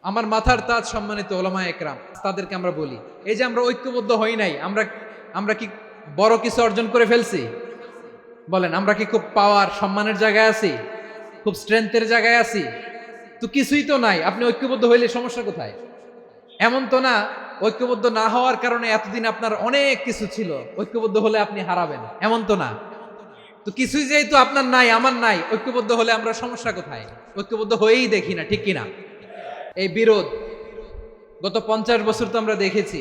আমার মাথার তাজ সম্মানিত ওলামায়ে একরাম, তাদেরকে আমরা বলি, এই যে আমরা ঐক্যবদ্ধ হই নাই, আমরা কি বড় কিছু অর্জন করে ফেলছি? বলেন, আমরা কি খুব পাওয়ার সম্মানের জায়গায় আছি? খুব স্ট্রেংথের জায়গায় আছি? তো কিছুই তো নাই। আপনি ঐক্যবদ্ধ হইলে সমস্যা কোথায়? এমন তো না ঐক্যবদ্ধ না হওয়ার কারণে এতদিন আপনার অনেক কিছু ছিল, ঐক্যবদ্ধ হলে আপনি হারাবেন, এমন তো না। তো কিছুই যেহেতু আপনার নাই, আমার নাই, ঐক্যবদ্ধ হলে আমরা সমস্যা কোথায়? ঐক্যবদ্ধ হয়েই দেখি না, ঠিক কিনা? এই বিরোধ গত 50 বছর তো আমরা দেখেছি।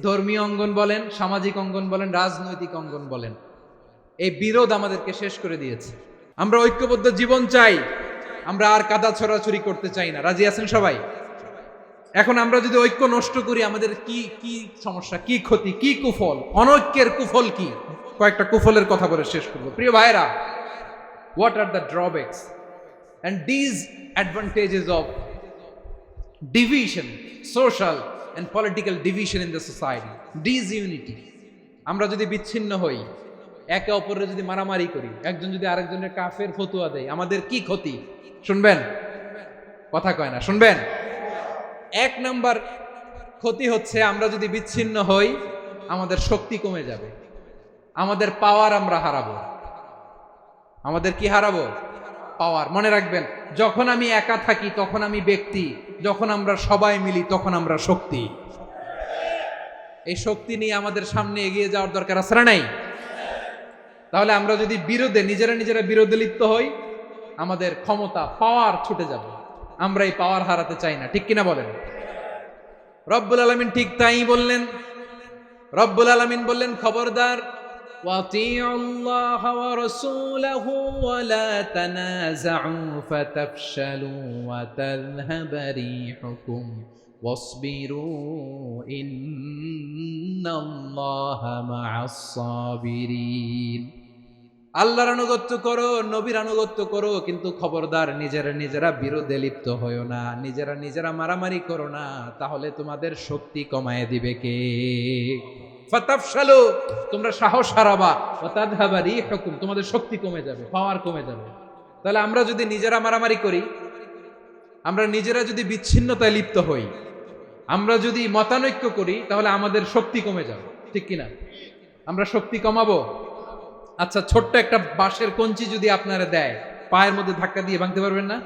ধর্মীয় অঙ্গন বলেন, সামাজিক অঙ্গন বলেন, রাজনৈতিক অঙ্গন বলেন, এই বিরোধ আমাদেরকে শেষ করে দিয়েছে। আমরা ঐক্যবদ্ধ জীবন চাই, আমরা আর কাদা ছড়াছড়ি করতে চাই না। রাজি আছেন সবাই? এখন আমরা যদি ঐক্য নষ্ট করি, আমাদের কি কি সমস্যা, কি ক্ষতি, কি কুফল? অনৈক্যের কুফল কি? কয়েকটা কুফলের কথা বলে শেষ করব। প্রিয় ভাইরা, what are the drawbacks and disadvantages of division, social and political division in the society? Disunity. আমরা যদি বিচ্ছিন্ন হই, একে অপরের যদি মারামারি করি, একজন যদি আরেকজনের কাফের ফতুয়া দেয়, আমাদের কি ক্ষতি? শুনবেন? কথা কয় না, শুনবেন? এক নাম্বার ক্ষতি হচ্ছে, আমরা যদি বিচ্ছিন্ন হই, আমাদের শক্তি কমে যাবে, আমাদের পাওয়ার আমরা হারাবো। আমাদের কি হারাবো? পাওয়ার। মনে রাখবেন, যখন আমি একা থাকি তখন আমি ব্যক্তি, যখন আমরা সবাই মিলি তখন আমরা শক্তি। এই শক্তি নিয়ে আমাদের সামনে এগিয়ে যাওয়ার দরকার আছে না নাই? তাহলে আমরা যদি নিজেরা বিরোধে লিপ্ত হই, আমাদের ক্ষমতা, পাওয়ার ছুটে যাবে। আমরা এই পাওয়ার হারাতে চাই না, ঠিক কিনা বলেন? রব্বুল আলামিন ঠিক তাই বললেন। রব্বুল আলামিন বললেন, খবরদার, ওয়াতিউল্লাহ ওয়া রাসূলাহু ওয়া লা তানাযাউ ফাতাফশালু ওয়া তাযহাবা রিহুকুম ওয়াসবিরু ইন্নাল্লাহা মা'আস সাবিরিন। আল্লাহর আনুগত্য করো, নবীর আনুগত্য করো, কিন্তু খবরদার নিজেরা বিরোধে লিপ্ত হয়ো না, নিজেরা মারামারি করো না, তাহলে তোমাদের শক্তি কমায় দিবে কে? ফাতাফশালু, তোমরা সাহস হারাবা, ওয়া তাযহাবা রিহুকুম, তোমাদের শক্তি কমে যাবে, পাওয়ার কমে যাবে। তাহলে আমরা যদি নিজেরা মারামারি করি, আমরা নিজেরা যদি বিচ্ছিন্নতায় লিপ্ত হই, আমরা যদি মতানৈক্য করি, তাহলে আমাদের শক্তি কমে যাবে, ঠিক কিনা? আমরা শক্তি কমাবো। আচ্ছা, ছোট্ট একটা বাঁশের কঞ্চি যদি আপনারা দেয়, পায়ের মধ্যে ধাক্কা দিয়ে ভাঙতে পারবেন না?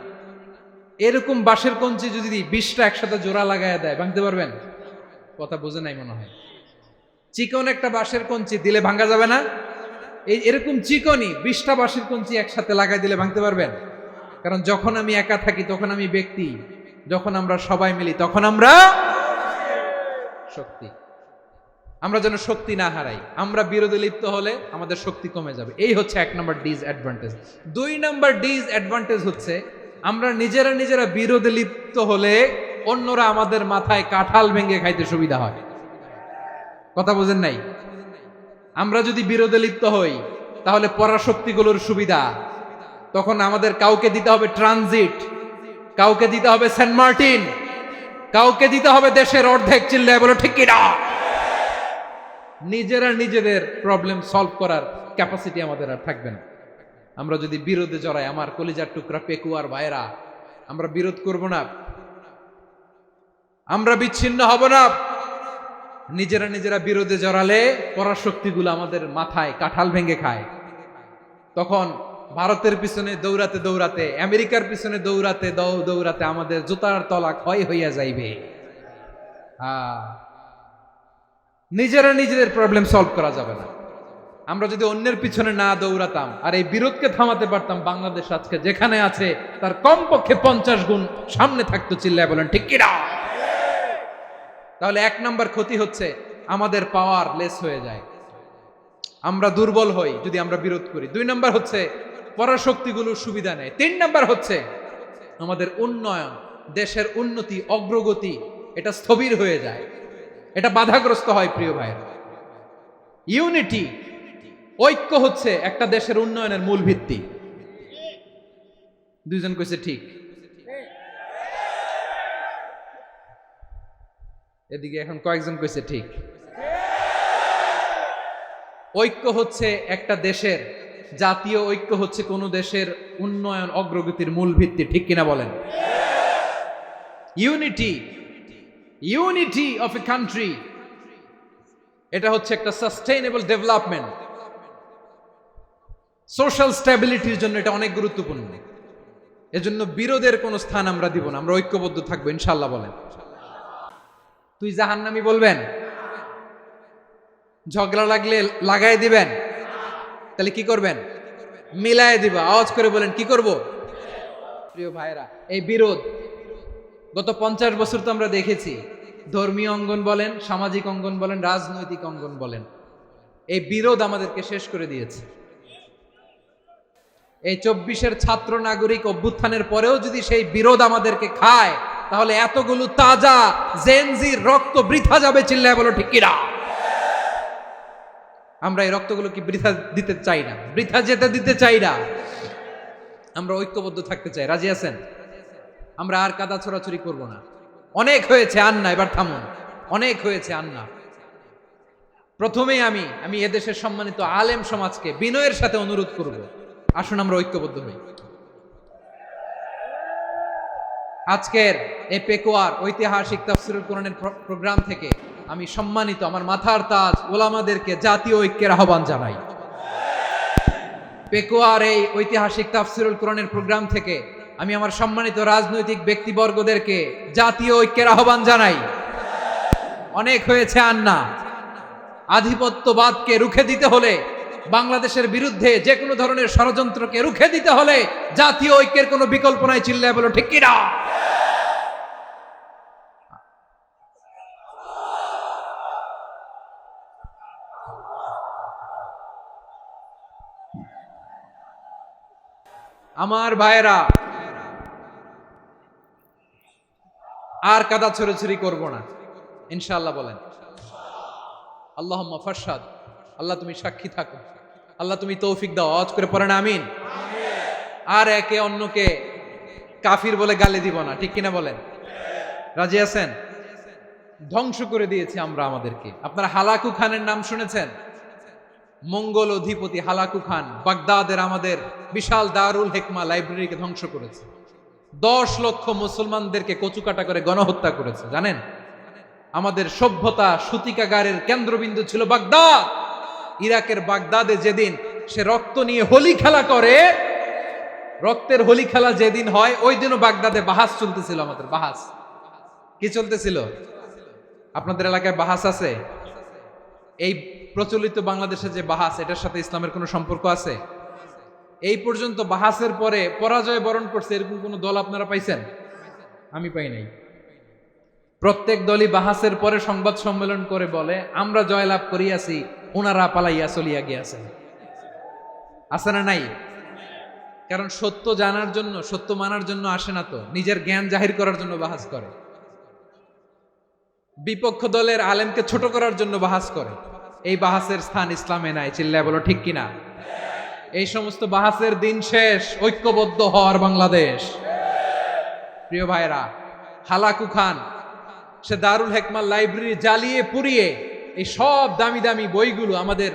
এরকম বাঁশের কঞ্চি যদি 20টা একসাথে জোড়া লাগায় দেয়, ভাঙতে পারবেন? কথা বুঝে নাই মনে হয়। চিকন একটা বাঁশের কঞ্চি দিলে ভাঙা যাবে না? এরকম চিকনই 20টা বাঁশের কঞ্চি একসাথে লাগাই দিলে ভাঙতে পারবেন? কারণ যখন আমি একা থাকি তখন আমি ব্যক্তি, যখন আমরা সবাই মিলি তখন আমরা শক্তি। আমরা যেন শক্তি না হারাই। আমরা বিরোধে লিপ্ত হলে আমাদের শক্তি কমে যাবে। এই হচ্ছে 1 নম্বর ডিসঅ্যাডভান্টেজ। 2 নম্বর ডিসঅ্যাডভান্টেজ হচ্ছে, আমরা নিজেরা বিরোধে লিপ্ত হলে অন্যরা আমাদের মাথায় কাঁঠাল ভেঙে খাইতে সুবিধা হয়। কথা বুঝেন নাই? আমরা যদি বিরোধে লিপ্ত হই, তাহলে পরাশক্তিগুলোর সুবিধা, তখন আমাদের কাউকে দিতে হবে ট্রানজিট, কাউকে দিতে হবে সেন্ট মার্টিন, কাউকে দিতে হবে দেশের অর্ধেক। চিল্লায় বলো ঠিক কিনা? নিজেদের প্রবলেম সলভ করার ক্যাপাসিটি আমাদের আর থাকবে না। আমরা যদি বিরোধে জড়াই, আমার কলিজার টুকরা পেকুয়ার ভাইরা, আমরা বিরোধ করব না, আমরা বিচ্ছিন্ন হব না। নিজেরা বিরোধে জড়ালে পরাশক্তিগুলো আমাদের মাথায় কাঁঠাল ভেঙে খায়। তখন ভারতের পিছনে দৌড়াতে, আমেরিকার পিছনে দৌড়াতে আমাদের জুতার তলা ক্ষয় হইয়া যাইবে। নিজেদের প্রবলেম সলভ করা যাবে না। আমরা যদি অন্যের পিছনে না দৌড়াতাম আর এই বিরোধকে থামাতে পারতাম, বাংলাদেশ আজকে যেখানে আছে তার কমপক্ষে 50 গুণ সামনে থাকতো। চিল্লায় বলেন ঠিক কিনা? তাহলে 1 নাম্বার ক্ষতি হচ্ছে, আমাদের পাওয়ার লেস হয়ে যায়, আমরা দুর্বল হই যদি আমরা বিরোধ করি। 2 নাম্বার হচ্ছে, পরাশক্তিগুলোর সুবিধা নেয়। 3 নাম্বার হচ্ছে, আমাদের উন্নয়ন, দেশের উন্নতি, অগ্রগতি, এটা স্থবির হয়ে যায়, এটা বাধাগ্রস্ত হয়। প্রিয় ভাইরা, ইউনিটি, ঐক্য হচ্ছে একটা দেশের উন্নয়নের মূল ভিত্তি। 2 জন কইছে ঠিক, এদিকে এখন কয়েকজন কইছে ঠিক। ঐক্য হচ্ছে একটা দেশের, জাতীয় ঐক্য হচ্ছে কোন দেশের উন্নয়ন, অগ্রগতির মূল ভিত্তি, ঠিক কিনা বলেন? Unity, unity of a country, এটা হচ্ছে একটা সাস্টেইনেবল ডেভেলপমেন্ট, সোশ্যাল স্ট্যাবিলিটির জন্য এটা অনেক গুরুত্বপূর্ণ। এজন্য বিরোধের কোনো স্থান আমরা দিব না, আমরা ঐক্যবদ্ধ থাকবো ইনশাআল্লাহ। বলেন তুই জাহান্নামী বলবেন? ঝগড়া লাগলে লাগাই দিবেন? তাহলে কি করবেন? মিলায় দিব। আওয়াজ করে বলেন কি করব? প্রিয় ভাইরা, এই বিরোধ গত 50 বছর তো আমরা দেখেছি, ধর্মীয় অঙ্গন বলেন, সামাজিক অঙ্গন বলেন, রাজনৈতিক অঙ্গন বলেন, এই বিরোধ আমাদেরকে শেষ করে দিয়েছে। এই 24-এর ছাত্র নাগরিক অভ্যুত্থানের পরেও যদি সেই বিরোধ আমাদেরকে খায়, তাহলে এতগুলো তাজা জেনজির রক্ত বৃথা যাবে। চিল্লায় বলো ঠিক কিনা? আমরা এই রক্তগুলো কি বৃথা দিতে চাই না, বৃথা যেতে দিতে চাই না। আমরা ঐক্যবদ্ধ থাকতে চাই। রাজি আছেন? আমরা আর কাদা ছোড়াছুরি করব না। অনেক হয়েছে, আর না, এবার থামুন। অনেক হয়েছে, আর না। প্রথমেই আমি এদেশের সম্মানিত আলেম সমাজকে বিনয়ের সাথে অনুরোধ করব, আসুন আমরা ঐক্যবদ্ধ হই। আজকের এই পেকুয়ার ঐতিহাসিক তাফসীরুল কোরআনের প্রোগ্রাম থেকে আমি সম্মানিত আমার মাথার তাজ ওলামাদেরকে জাতীয় ঐক্যের আহ্বান জানাই। পেকুয়ার এই ঐতিহাসিক তাফসীরুল কোরআনের প্রোগ্রাম থেকে আমি আমার সম্মানিত রাজনৈতিক ব্যক্তিবর্গদেরকে জাতীয় ঐক্যের আহ্বান জানাই। অনেক হয়েছে, আর না। আধিপত্যবাদকে রুখে দিতে হলে, বাংলাদেশের বিরুদ্ধে যে কোনো ধরনের ষড়যন্ত্রকে রুখে দিতে হলে জাতীয় ঐক্যের কোনো বিকল্প নাই। চিল্লায় বলো ঠিক কিনা? আমার ভাইয়েরা, আর কাদা ছড়াছড়ি করব না ইনশাআল্লাহ। বলেন আল্লাহুম্মা ফারশাদ। আল্লাহ তুমি সাক্ষী থাকো, আল্লাহ তুমি তৌফিক দাও। আওয়াজ করে পড়েন আমিন। আর একে অন্যকে কাফির বলে গালি দিব না, ঠিক কিনা বলেন? রাজি আছেন? ধ্বংস করে দিয়েছি আমরা আমাদেরকে। আপনারা হালাকু খানের নাম শুনেছেন? মঙ্গল অধিপতি হালাকু খান বাগদাদের আমাদের বিশাল দারুল হিকমা লাইব্রেরিকে ধ্বংস করেছে। 10 লক্ষ মুসলমানদেরকে কচুকাটা করে গণহত্যা করেছে। জানেন, আমাদের সভ্যতা সূতিকাগারের কেন্দ্রবিন্দু ছিল বাগদাদ। ইরাকের বাগদাদে যেদিন সে রক্ত নিয়ে হোলি খেলা করে, রক্তের হোলি খেলা যেদিন হয়, ওই দিনও বাগদাদে বাহাস চলতেছিল। আমাদের বাহাস কি চলতেছিল? আপনাদের এলাকায় বাহাস আছে? এই প্রচলিত বাংলাদেশে যে বাহাস, এটার সাথে ইসলামের কোনো সম্পর্ক আছে? এই পর্যন্ত বাহাসের পরে পরাজয় বরণ করছে এরকম কোন দল আপনারা পাইছেন? আমি পাই নাই। প্রত্যেক দলই বাহাসের পরে সংবাদ সম্মেলন করে বলে আমরা জয়লাভ করিয়াছি, ওনারা পালাইয়া চলিয়া গিয়াছেন। আছে না নাই? কারণ সত্য জানার জন্য, সত্য মানার জন্য আসে না তো, নিজের জ্ঞান জাহির করার জন্য বাহাস করে। বিপক্ষ দলের আলেমকে ছোট করার জন্য বাহাস করে। এই বাহাসের স্থান ইসলামে নাই। চিল্লায় বলো ঠিক কিনা? এই সমস্ত বাহাসের দিন শেষ। ঐক্যবদ্ধ হওয়ার বাংলাদেশ। প্রিয় ভাইরা, হালাকু খান সে দারুল হিকমা লাইব্রেরি জ্বালিয়ে পুড়িয়ে এই সব দামি দামি বইগুলো, আমাদের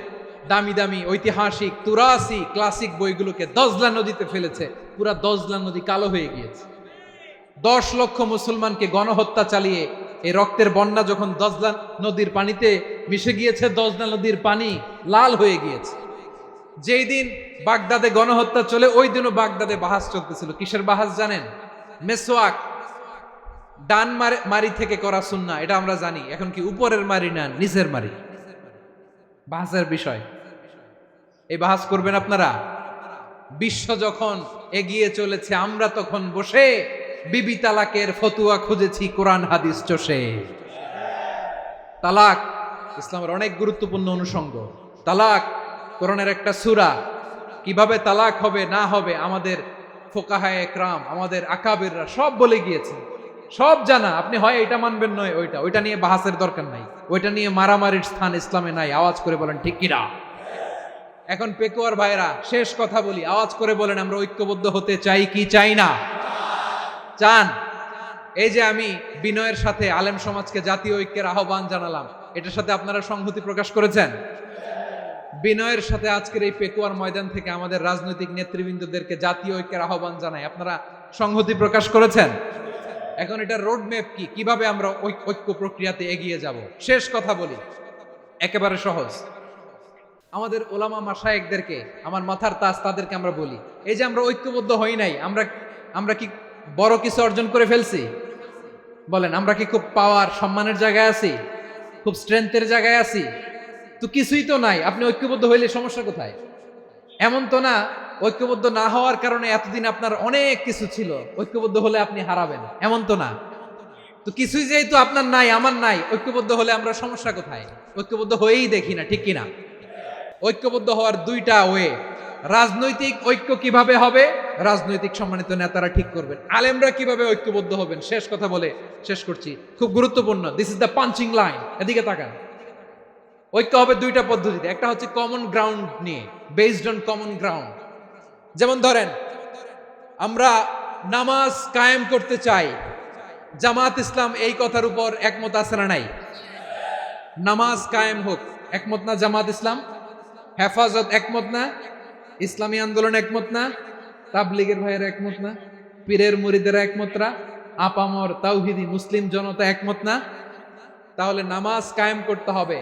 দামি দামি ঐতিহাসিক তুরাসি ক্লাসিক বইগুলোকে দজলা নদীতে ফেলেছে। পুরা দজলা নদী কালো হয়ে গিয়েছে। 10 লক্ষ মুসলমানকে গণহত্যা চালিয়ে এই রক্তের বন্যা যখন দজলা নদীর পানিতে মিশে গিয়েছে, দজলা নদীর পানি লাল হয়ে গিয়েছে। যেই দিন বাগদাদে গণহত্যা চলে, ওই দিনও বাগদাদে বাহাস চলতেছিল। কিসের বাহাস জানেন? মেসওয়াক, ডান মারি থেকে করা সুন্নাহ, এটা আমরা জানি। এখন কি উপরের মারি না নিচের মারি? বাহাসের বিষয়। এই বাহাস করবেন আপনারা? বিশ্ব যখন এগিয়ে চলেছে, আমরা তখন বসে বিবি তালাকের ফতুয়া খুঁজেছি কোরআন হাদিস চষে। তালাক ইসলামের অনেক গুরুত্বপূর্ণ অনুষঙ্গ। তালাক কোরআনের একটা সূরা। কিভাবে তালাক হবে না হবে আমাদের ফোকাহায়ে একরাম, আমাদের আকাবিররা সব বলে গিয়েছে, সব জানা। আপনি হয় এটা মানবেন, নয় ওইটা নিয়ে বাহাসের দরকার নাই, ওইটা নিয়ে মারামারির স্থান ইসলামে নাই। আওয়াজ করে বলেন ঠিক কিনা? এখন পেকুয়ার ভাইরা, শেষ কথা বলি, আওয়াজ করে বলেন আমরা ঐক্যবদ্ধ হতে চাই কি চাই না? চান? এই যে আমি বিনয়ের সাথে আলেম সমাজকে জাতীয় ঐক্যের আহ্বান জানালাম, এটার সাথে আপনারা সংহতি প্রকাশ করেছেন? বিনয়ের সাথে আজকের এই পেকুয়ার ময়দান থেকে আমাদের রাজনৈতিক নেতৃবৃন্দদেরকে জাতীয় ঐক্যের আহ্বান জানাই, আপনারা সংহতি প্রকাশ করেছেন? এখন এটা রোড ম্যাপ কি, কিভাবে আমরা ঐক্য প্রক্রিয়াতে এগিয়ে যাব? শেষ কথা বলি, একেবারে সহজ। আমাদের ওলামা মাশায়েখদেরকে, আমার মাথার তাজ, তাদেরকে আমরা বলি, এই যে আমরা ঐক্যবদ্ধ হই নাই, আমরা কি বড় কিছু অর্জন করে ফেলছি? বলেন, আমরা কি খুব পাওয়ার সম্মানের জায়গায় আছি? খুব স্ট্রেংথের জায়গায় আছি? তো কিছুই তো নাই। আপনি ঐক্যবদ্ধ হইলে সমস্যা কোথায়? এমন তো না ঐক্যবদ্ধ না হওয়ার কারণে এতদিন আপনার অনেক কিছু ছিল, ঐক্যবদ্ধ হলে আপনি হারাবেন, এমন তো না। তো কিছুই যেহেতু আপনার নাই, আমার নাই, ঐক্যবদ্ধ হলে আমরা সমস্যা কোথায়? ঐক্যবদ্ধ হয়েই দেখি না, ঠিক কিনা? ঐক্যবদ্ধ হওয়ার দুইটা ওয়ে। রাজনৈতিক ঐক্য কিভাবে হবে? রাজনৈতিক সম্মানিত নেতারা ঠিক করবেন। আলেমরা কিভাবে ঐক্যবদ্ধ হবেন? শেষ কথা বলে শেষ করছি, খুব গুরুত্বপূর্ণ। This is the punching line. এদিকে তাকান। ঐক্য হবে দুইটা পদ্ধতিতে। একটা হচ্ছে কমন গ্রাউন্ড নিয়ে, বেসড অন কমন গ্রাউন্ড। যেমন ধরেন, আমরা নামাজ কায়েম করতে চাই, জামাত ইসলাম এই কথার উপর একমত আছে না নাই? নামাজ কায়েম হোক, একমত না জামাত ইসলাম? হেফাজত একমত না? ইসলামী আন্দোলন একমত না? তাবলীগের ভাইয়েরা একমত না? পীরের মুরিদেরা একমত না? আপামর তাওহীদি মুসলিম জনতা একমত না? তাহলে নামাজ কায়েম করতে হবে,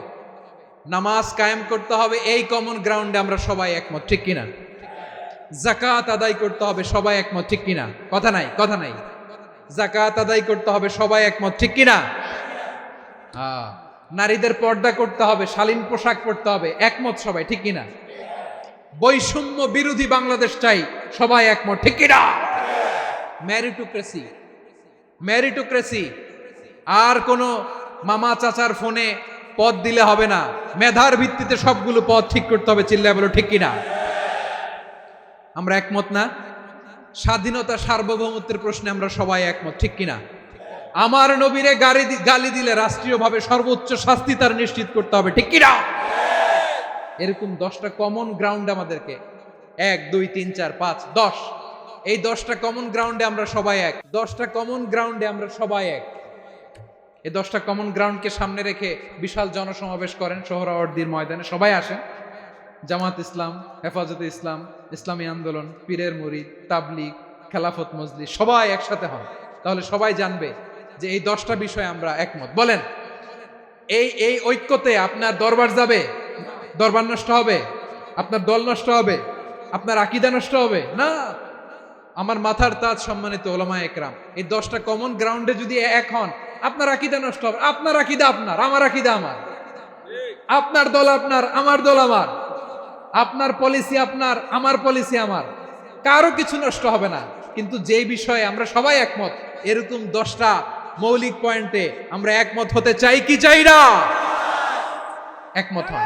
নামাজ কায়েম করতে হবে এই কমন গ্রাউন্ডে আমরা সবাই একমত, ঠিক কিনা? যাকাত আদায় করতে হবে, সবাই একমত, ঠিক কিনা? কথা নাই, কথা নাই। যাকাত আদায় করতে হবে, সবাই একমত, ঠিক কিনা? নারীদের পর্দা করতে হবে, শালীন পোশাক পরতে হবে, একমত সবাই, ঠিক কিনা? বৈষম্য বিরোধী বাংলাদেশ চাই, সবাই একমত, ঠিক কিনা? Meritocracy, meritocracy. আর কোনো মামা চাচার ফোনে পদ দিলে হবে না, মেধার ভিত্তিতে সবগুলো পদ ঠিক করতে হবে, চিল্লায় বলো ঠিক কিনা? আমরা একমত না? স্বাধীনতা সার্বভৌমত্বের প্রশ্নে আমরা সবাই একমত, ঠিক কিনা? আমার নবীরে গালি দিলে রাষ্ট্রীয়ভাবে সর্বোচ্চ শাস্তি তার নিশ্চিত করতে হবে, ঠিক কিনা? এরকম 10টা কমন গ্রাউন্ড আমাদেরকে, 1 2 3 4 5 10, এই 10টা কমন গ্রাউন্ডে আমরা সবাই এক। 10টা কমন গ্রাউন্ডে আমরা সবাই এক। এই 10টা কমন গ্রাউন্ডকে সামনে রেখে বিশাল জনসমাবেশ করেন সোহরাওয়ার্দীর ময়দানে, সবাই আসেন। জামাত ইসলাম, হেফাজতে ইসলাম, ইসলামী আন্দোলন, পীরের মুরিদ, তাবলীগ, খেলাফত মজলিস, সবাই একসাথে হন। তাহলে সবাই জানবে যে এই 10টা বিষয়ে আমরা একমত। বলেন, এই ঐক্যতে আপনার দরবার যাবে? দরবার নষ্ট হবে? আপনার দল নষ্ট হবে? আপনার আকীদা নষ্ট হবে না? আমার মাথার তাজ সম্মানিত ওলামায়ে একরাম, এই 10টা কমন গ্রাউন্ডে যদি এক হন, আপনার আকীদা নষ্ট হবে? আপনার আকীদা আপনার, আমার আকীদা আমার, আপনার দল আপনার, আমার দল আমার, আপনার পলিসি আপনার, আমার পলিসি আমার, কারো কিছু নষ্ট হবে না। কিন্তু যেই বিষয়ে আমরা সবাই একমত, এরকম 10টা মৌলিক পয়েন্টে আমরা একমত হতে চাই কি চাই না? একমত হন।